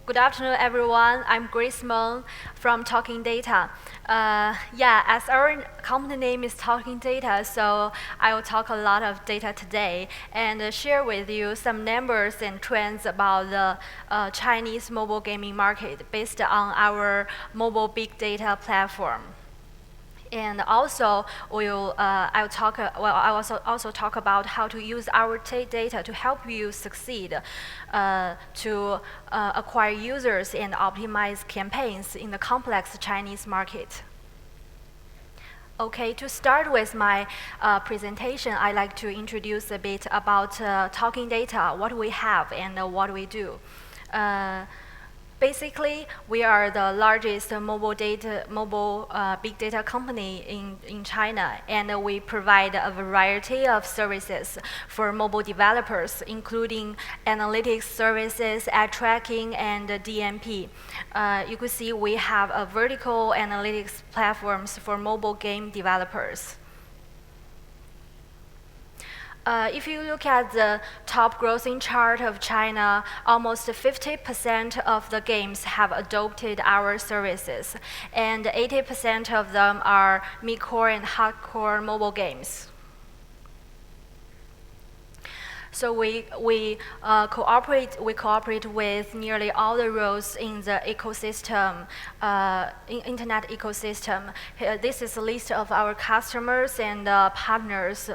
Good afternoon, everyone. I'm Grace Meng from TalkingData. As our company name is TalkingData, so I will talk a lot of data today and share with you some numbers and trends about the Chinese mobile gaming market based on our mobile big data platform. And also, I also talk about how to use our data to help you succeed, to acquire users and optimize campaigns in the complex Chinese market. Okay, to start with my presentation, I'd like to introduce a bit about TalkingData, what we have and what we do. Basically, we are the largest mobile big data company in China, and we provide a variety of services for mobile developers, including analytics services, ad tracking, and DMP. You could see we have a vertical analytics platforms for mobile game developers. If you look at the top grossing chart of China, almost 50% of the games have adopted our services, and 80% of them are mid-core and hardcore mobile games. So we cooperate with nearly all the roles in the ecosystem, internet ecosystem. This is a list of our customers and partners.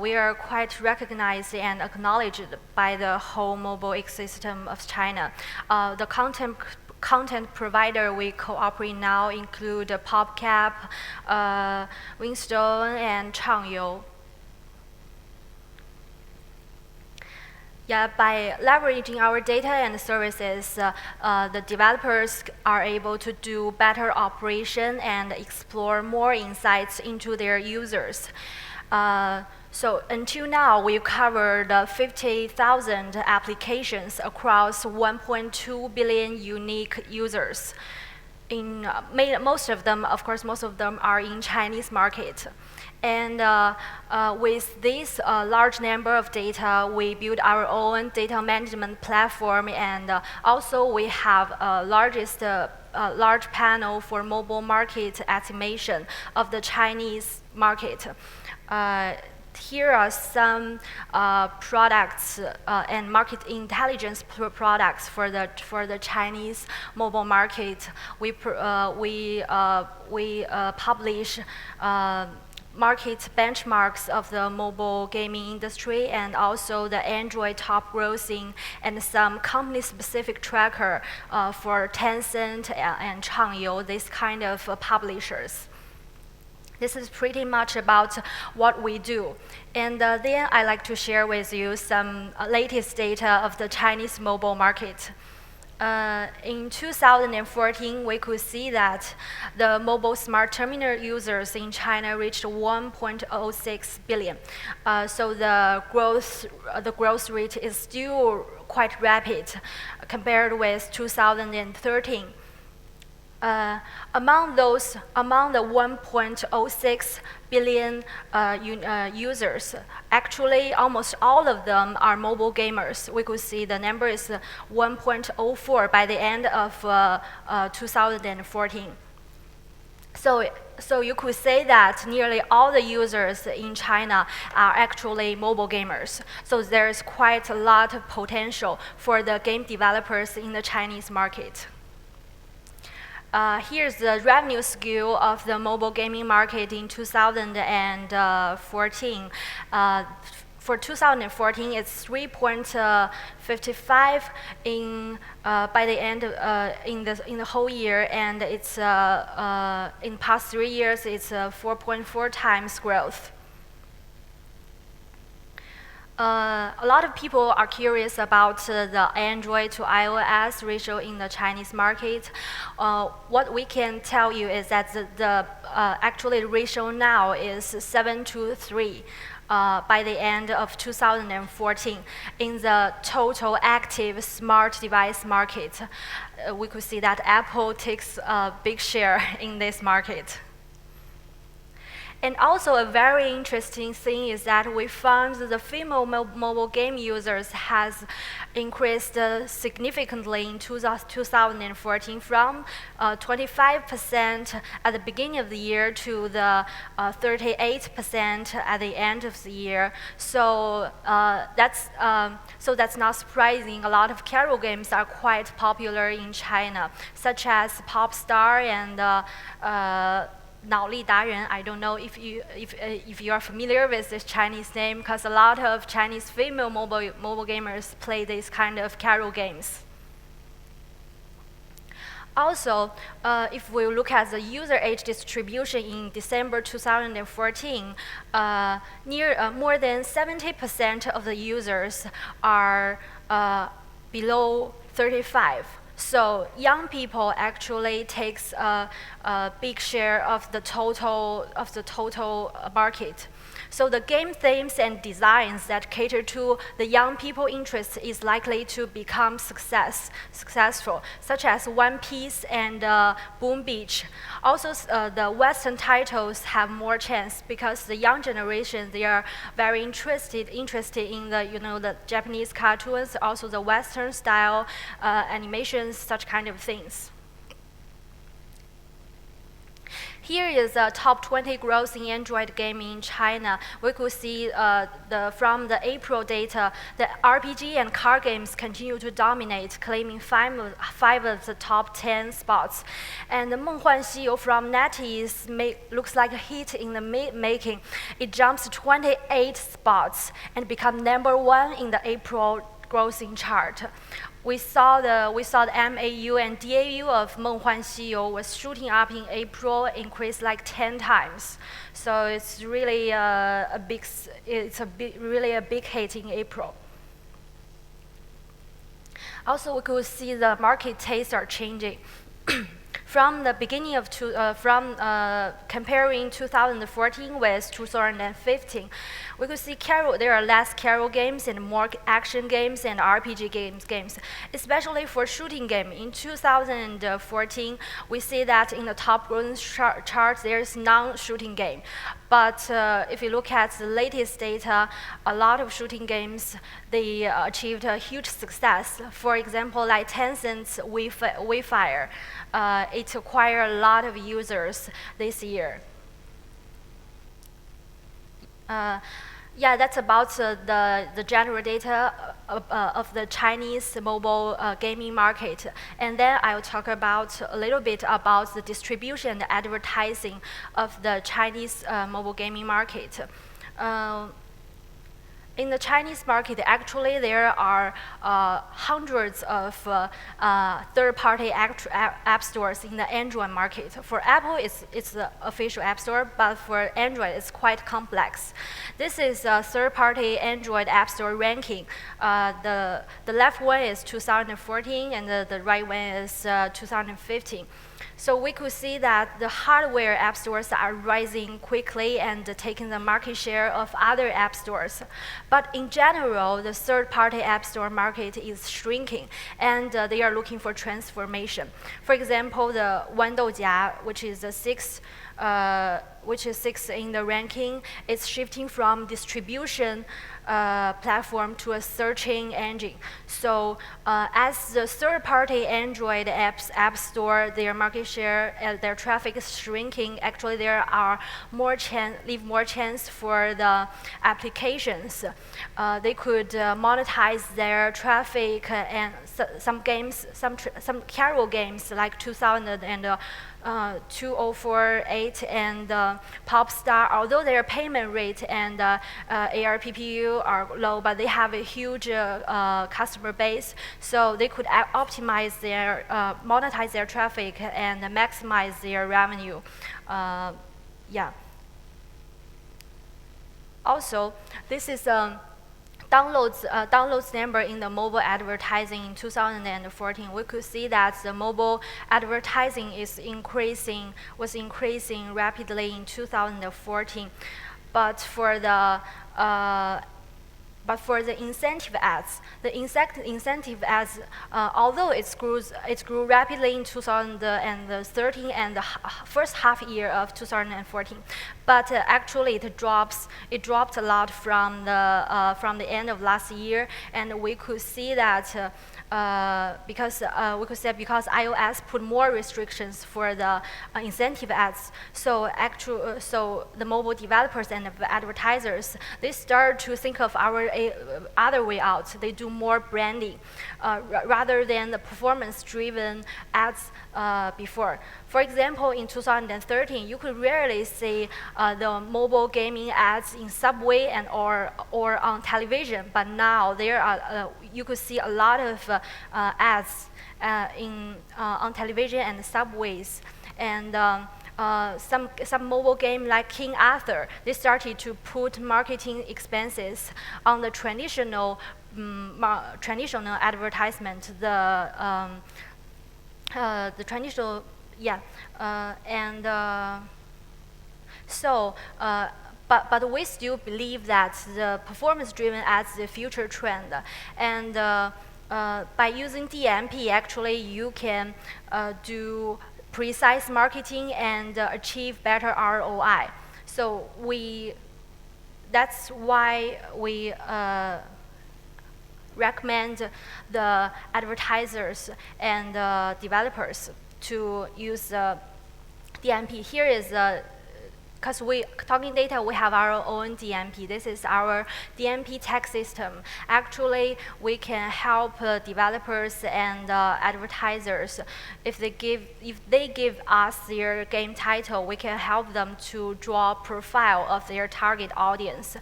We are quite recognized and acknowledged by the whole mobile ecosystem of China. The content provider we cooperate now include PopCap, Winstone, and Changyou. By leveraging our data and services, the developers are able to do better operation and explore more insights into their users. So until now, we've covered 50,000 applications across 1.2 billion unique users. Most of them are in Chinese market. And with this large number of data, we build our own data management platform, and also we have large panel for mobile market estimation of the Chinese market. Here are some products and market intelligence products for the Chinese mobile market. We publish market benchmarks of the mobile gaming industry, and also the Android top grossing, and some company-specific tracker for Tencent and Changyou, this kind of publishers. This is pretty much about what we do. And then I'd like to share with you some latest data of the Chinese mobile market. In 2014, we could see that the mobile smart terminal users in China reached 1.06 billion. So the growth rate is still quite rapid compared with 2013. Among the 1.06 billion users, actually almost all of them are mobile gamers. We could see the number is 1.04 by the end of 2014. So you could say that nearly all the users in China are actually mobile gamers. So there's quite a lot of potential for the game developers in the Chinese market. Here's the revenue scale of the mobile gaming market in 2014. For 2014, it's 3.55 by the end in the whole year, and it's in past 3 years it's 4.4 times growth. A lot of people are curious about the Android to iOS ratio in the Chinese market. What we can tell you is that actually the ratio now is 7:3 by the end of 2014 in the total active smart device market. We could see that Apple takes a big share in this market. And also a very interesting thing is that we found that the female mobile game users has increased significantly in 2014 from 25% at the beginning of the year to the 38% at the end of the year. So that's not surprising. A lot of carol games are quite popular in China, such as Pop Star and 脑力达人. I don't know if you are familiar with this Chinese name, because a lot of Chinese female mobile gamers play these kind of carol games. Also, if we look at the user age distribution in December 2014, more than 70% of the users are below 35. So young people actually takes a big share of the total market. So the game themes and designs that cater to the young people interests is likely to become successful, such as One Piece and Boom Beach. Also, the Western titles have more chance because the young generation, they are very interested in the the Japanese cartoons, also the Western style animations, such kind of things. Here is the top 20 growth in Android gaming in China. We could see from the April data, the RPG and car games continue to dominate, claiming five of the top 10 spots. And the Meng from NetEase looks like a hit in the making. It jumps 28 spots and become #1 in the April grossing chart. We saw the MAU and DAU of 梦幻西游 was shooting up in April, increased like 10 times. So it's really really a big hit in April. Also, we could see the market tastes are changing. From the beginning of comparing 2014 with 2015, we could see there are less carol games and more action games and RPG games, especially for shooting game. In 2014, we see that in the top growth chart, there is non-shooting game. But if you look at the latest data, a lot of shooting games, they achieved a huge success. For example, like Tencent's Wayfire, it acquired a lot of users this year. Yeah, that's about the general data of the Chinese mobile gaming market. And then I'll talk about a little bit about the distribution and advertising of the Chinese mobile gaming market. In the Chinese market, actually, there are hundreds of third-party app stores in the Android market. For Apple, it's the official app store, but for Android, it's quite complex. This is a third-party Android app store ranking. The left one is 2014, and the right one is 2015. So we could see that the hardware app stores are rising quickly and taking the market share of other app stores. But in general, the third-party app store market is shrinking, and they are looking for transformation. For example, the Wandojia, which is sixth in the ranking, is shifting from distribution platform to a searching engine. So as the third-party Android app store, their market share and their traffic is shrinking. Actually, there are more chance for the applications. They could monetize their traffic and some games, some carol games like 2048 and Pop Star, although their payment rate and ARPPU are low, but they have a huge customer base, so they could optimize monetize their traffic and maximize their revenue. Yeah. Also, this is downloads number in the mobile advertising in 2014. We could see that the mobile advertising was increasing rapidly in 2014. But for the But for the incentive ads, although it grew rapidly in 2013 and the first half year of 2014, but actually it dropped a lot from the end of last year, and we could see that. Because iOS put more restrictions for the incentive ads, so the mobile developers and the advertisers, they start to think of other way out. They do more branding rather than the performance-driven ads before. For example, in 2013, you could rarely see the mobile gaming ads in subway or on television, but now you could see a lot of ads on television and subways, and some mobile game like King Arthur, they started to put marketing expenses on the traditional advertisement, the traditional, yeah, but we still believe that the performance-driven ads is the future trend, and by using DMP, actually you can do precise marketing and achieve better ROI. So that's why we recommend the advertisers and developers to use DMP. Here is because TalkingData, we have our own DMP. This is our DMP tech system. Actually, we can help developers and advertisers. If they give us their game title, we can help them to draw a profile of their target audience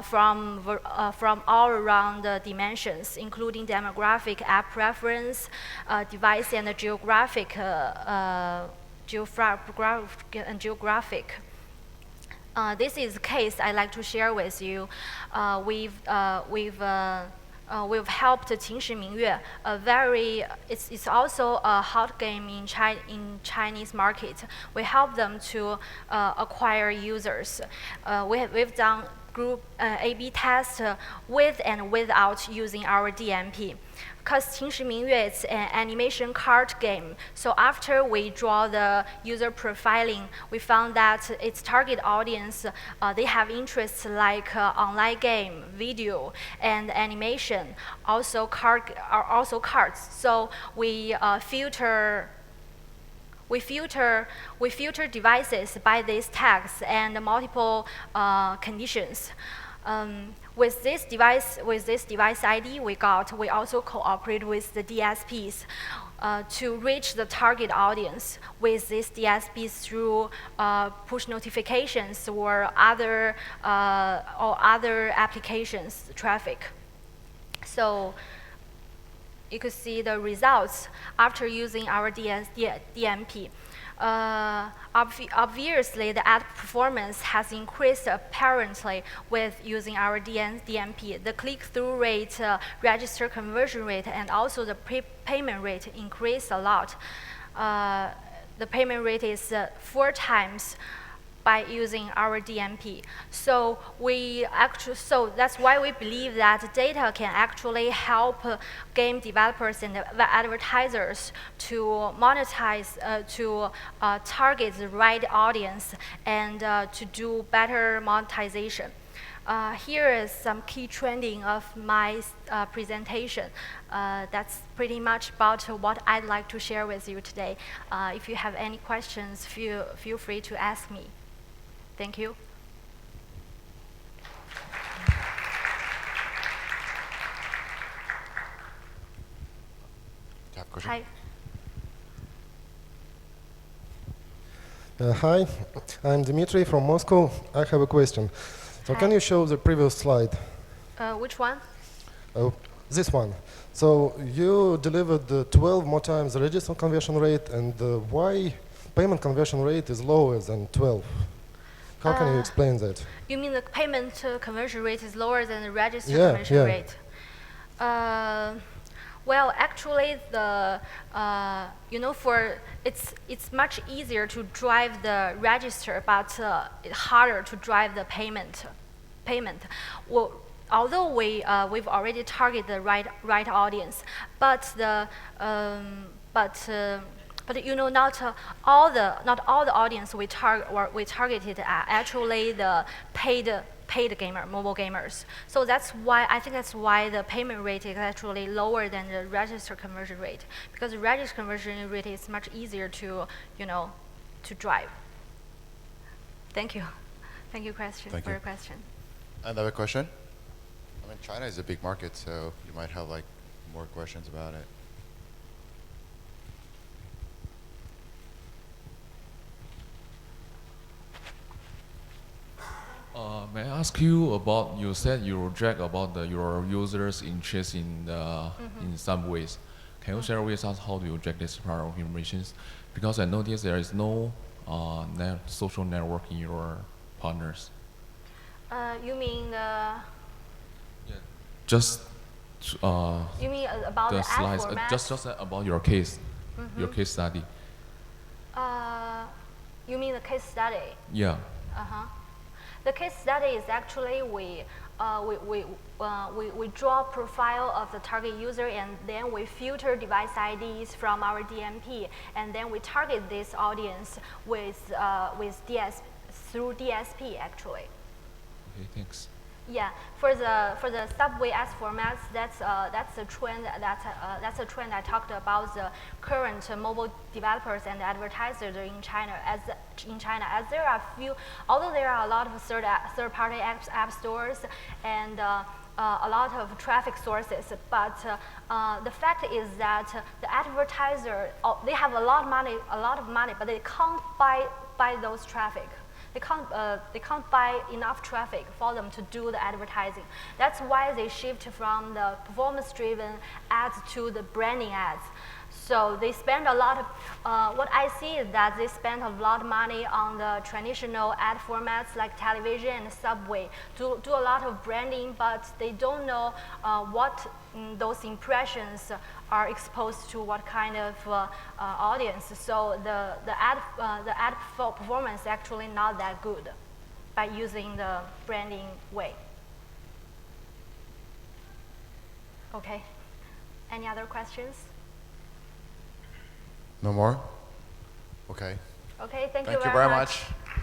from all around the dimensions, including demographic, app preference, device and geographic. This is a case I'd like to share with you. We've helped 秦时明月, it's also a hot game in Chinese market. We help them to acquire users. We've done group A/B test with and without using our DMP. Because 秦时明月 is an animation card game, so after we draw the user profiling, we found that its target audience, they have interests like online game, video, and animation, also cards. So we filter devices by these tags and multiple conditions. With this device ID we also cooperate with the DSPs to reach the target audience with these DSPs through push notifications or other applications traffic. So you could see the results after using our DMP. Obviously, the ad performance has increased apparently with using our DMP. The click-through rate, register conversion rate, and also the payment rate increased a lot. The payment rate is 4 times by using our DMP. So that's why we believe that data can actually help game developers and advertisers to monetize, to target the right audience and to do better monetization. Here is some key trending of my presentation. That's pretty much about what I'd like to share with you today. If you have any questions, feel free to ask me. Thank you. Hi. Hi, I'm Dmitry from Moscow. I have a question. So Hi. Can you show the previous slide? Which one? This one. So you delivered 12 more times the register conversion rate, and why payment conversion rate is lower than 12? How can you explain that? You mean the payment conversion rate is lower than the register conversion rate? Well, actually, it's much easier to drive the register, but harder to drive the payment. Well, although we've already targeted the right audience, but but you know, not all the audience we targeted are actually the paid gamer, mobile gamers. So that's why I think that's why the payment rate is actually lower than the register conversion rate, because the register conversion rate is much easier to to drive. Thank you. Thank you, for your question. Another question? I mean, China is a big market, so you might have like more questions about it. May I ask you about, you said you check about your users' interest in in some ways. Can you share with us how do you check this part of information? Because I noticed there is no social network in your partners. You mean the? Just You mean about the the ad slides, format? just about your case, your case study. You mean the case study? Yeah. The case study is actually we draw profile of the target user, and then we filter device IDs from our DMP, and then we target this audience with through DSP actually. Okay, thanks. Yeah, for the subway as formats, that's a trend that's a trend I talked about the current mobile developers and advertisers in China. As there are few, although there are a lot of third-party app stores and a lot of traffic sources, but the fact is that the advertiser, they have a lot of money, but they can't buy those traffic. They can't buy enough traffic for them to do the advertising. That's why they shift from the performance-driven ads to the branding ads. So they spend a lot of, what I see is that they spend a lot of money on the traditional ad formats like television and subway, do a lot of branding, but they don't know what those impressions are exposed to what kind of audience. So the ad performance is actually not that good by using the branding way. Okay, any other questions? No more? Okay. Okay, thank you Thank you very very much. much.